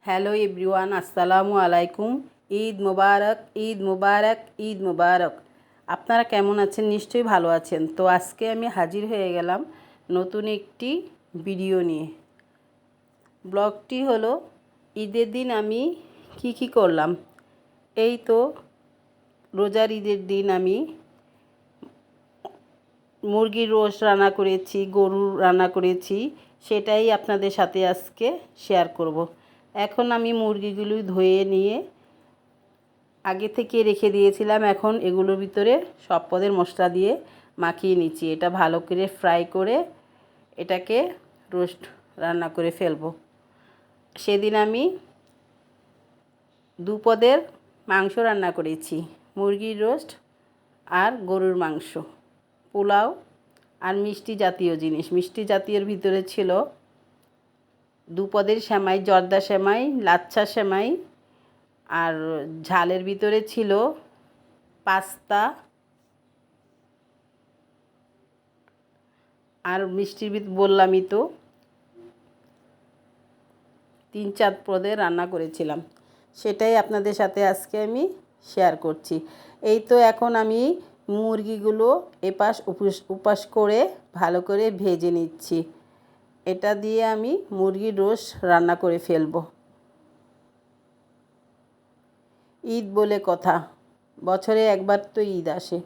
Hello everyone, আসসালামু আলাইকুম। ঈদ মুবারক, ঈদ মুবারক, ঈদ মুবারক। আপনারা কেমন আছেন? নিশ্চয়ই ভালো আছেন। তো আজকে আমি হাজির হয়ে গেলাম নতুন একটি ভিডিও নিয়ে। ব্লগটি হলো ঈদের দিন আমি কি করলাম। এই তো রোজার ঈদের দিন আমি মুরগির রোস্ট রান্না করেছি, গরুর রান্না করেছি, সেটাই আপনাদের সাথে আজকে শেয়ার করব। এখন আমি মুরগিগুলো ধুয়ে নিয়ে আগে থেকে রেখে দিয়েছিলাম। এখন এগুলোর ভিতরে সব পদের মশলা দিয়ে মাখিয়ে নিচ্ছি। এটা ভালো করে ফ্রাই করে এটাকে রোস্ট রান্না করে ফেলবো। সেদিন আমি দুপদের মাংস রান্না করেছি, মুরগির রোস্ট আর গরুর মাংস, পোলাও আর মিষ্টি জাতীয় জিনিস। মিষ্টি জাতীয়র ভিতরে ছিল দুপদের সেমাই, জর্দা সেমাই, লাচ্ছা সেমাই, আর ঝালের ভিতরে ছিল পাস্তা, আর মিষ্টির বললামই তো 3-4 পদের রান্না করেছিলাম। সেটাই আপনাদের সাথে আজকে আমি শেয়ার করছি। এই তো এখন আমি মুরগিগুলো এপাশ উপাস করে ভালো করে ভেজে নিচ্ছি। এটা দিয়ে আমি মুরগির রোস্ট রান্না করে ফেলবো। ঈদ বলে কথা, বছরে একবার তো ঈদ আসে।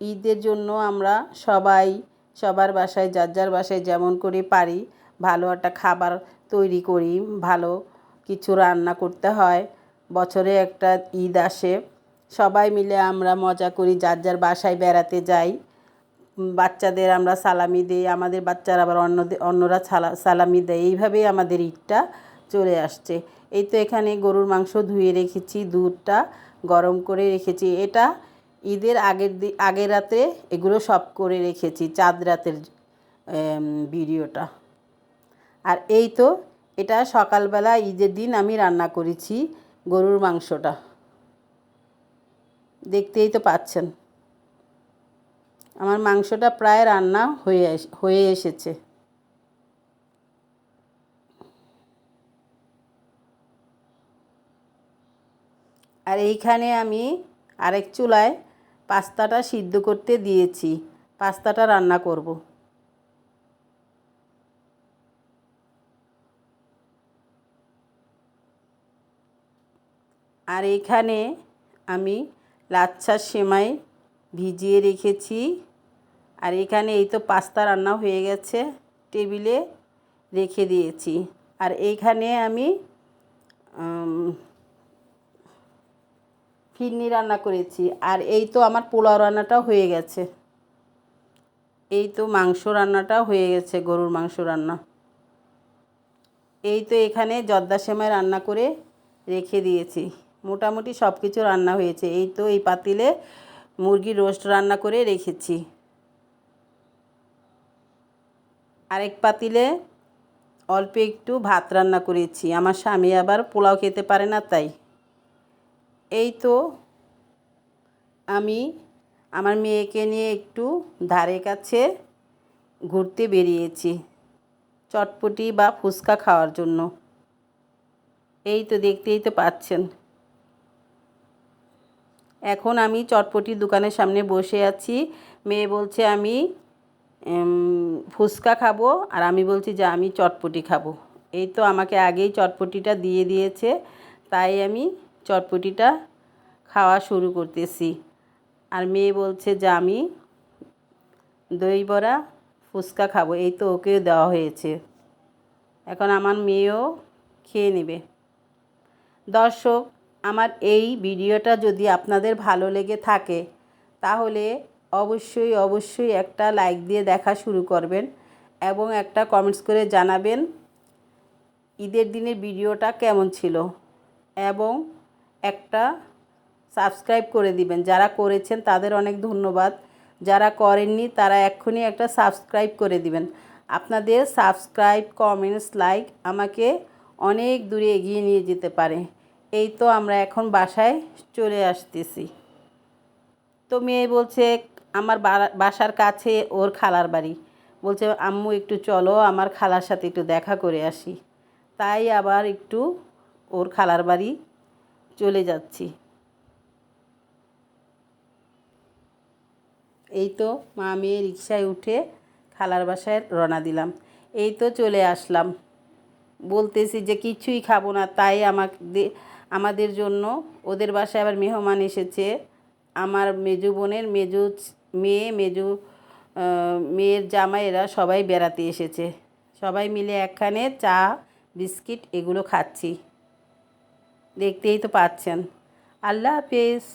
ঈদের জন্য আমরা সবাই সবার বাসায়, যার যার বাসায় যেমন করে পারি, ভালো একটা খাবার তৈরি করি, ভালো কিছু রান্না করতে হয়। বছরে একটা ঈদ আসে, সবাই মিলে আমরা মজা করি, যার যার বাসায় বেড়াতে যাই। বাচ্চাদের আমরা সালামি দিই, আমাদের বাচ্চারা আবার অন্যরা সালামি দেয়। এইভাবেই আমাদের ঈদটা চলে আসছে। এই তো এখানে গরুর মাংস ধুয়ে রেখেছি, দুধটা গরম করে রেখেছি। এটা ঈদের আগের রাতে এগুলো সব করে রেখেছি, চাঁদ রাতের ভিডিওটা। আর এই তো এটা সকালবেলা ঈদের দিন আমি রান্না করেছি গরুর মাংসটা, দেখতেই তো পাচ্ছেন। আমার মাংসটা প্রায় রান্না হয়ে এসেছে। আর এইখানে আমি আরেক চুলায় পাস্তাটা সিদ্ধ করতে দিয়েছি, পাস্তাটা রান্না করব। আর এইখানে আমি লাচ্ছা সেমাই ভিজিয়ে রেখেছি। আর এখানে এই তো পাস্তা রান্না হয়ে গেছে, টেবিলে রেখে দিয়েছি। আর এইখানে আমি ফিরনি রান্না করেছি। আর এই তো আমার পোলাও রান্নাটাও হয়ে গেছে। এই তো মাংস রান্নাটাও হয়ে গেছে, গরুর মাংস রান্না। এই তো এখানে জর্দা সেমাই রান্না করে রেখে দিয়েছি। মোটামুটি সব কিছু রান্না হয়েছে। এই তো এই পাতিলে মুরগির রোস্ট রান্না করে রেখেছি। আরেক পাতিলে অল্প একটু ভাত রান্না করেছি। আমার স্বামী আবার পোলাও খেতে পারে না, তাই। এই তো আমি আমার মেয়েকে নিয়ে একটু ধারে কাছে ঘুরতে বেরিয়েছি, চটপটি বা ফুচকা খাওয়ার জন্য। এই তো দেখতেই তো পাচ্ছেন। এখন আমি চটপটির দোকানের সামনে বসে আছি। মেয়ে বলছে আমি ফুচকা খাবো, আর আমি বলছি যে আমি চটপটি খাবো। এই তো আমাকে আগেই চটপটিটা দিয়ে দিয়েছে, তাই আমি চটপটিটা খাওয়া শুরু করতেছি। আর মেয়ে বলছে যে আমি দই বড়া ফুচকা খাবো। এই তো ওকেও দেওয়া হয়েছে, এখন আমার মেয়েও খেয়ে নেবে। দর্শক, আমার এই ভিডিওটা যদি আপনাদের ভালো লেগে থাকে তাহলে অবশ্যই একটা লাইক দিয়ে দেখা শুরু করবেন এবং একটা কমেন্টস করে জানাবেন ঈদের দিনের ভিডিওটা কেমন ছিল, এবং একটা সাবস্ক্রাইব করে দিবেন। যারা করেছেন তাদের অনেক ধন্যবাদ, যারা করেননি তারা এক্ষুনি একটা সাবস্ক্রাইব করে দিবেন। আপনাদের সাবস্ক্রাইব, কমেন্টস, লাইক আমাকে অনেক দূরে এগিয়ে নিয়ে যেতে পারে। এই তো আমরা এখন বাসায় চলে আসতেছি। তো মেয়ে বলছে আমার বাসার কাছে ওর খালার বাড়ি, বলছে আম্মু একটু চলো আমার খালার সাথে একটু দেখা করে আসি। তাই আবার একটু ওর খালার বাড়ি চলে যাচ্ছি। এই তো মা মেয়ে রিকশায় উঠে খালার বাসায় রওনা দিলাম। এই তো চলে আসলাম। বলতেছি যে কিছুই খাবো না, তাই আমাদের জন্য ওদের বাসায় আবার মেহমান এসেছে। আমার মেজো বোনের মেয়ের জামাইয়েরা সবাই বেড়াতে এসেছে। সবাই মিলে একখানে চা বিস্কিট এগুলো খাচ্ছি, দেখতেই তো পাচ্ছেন। আল্লাহ হাফেজ।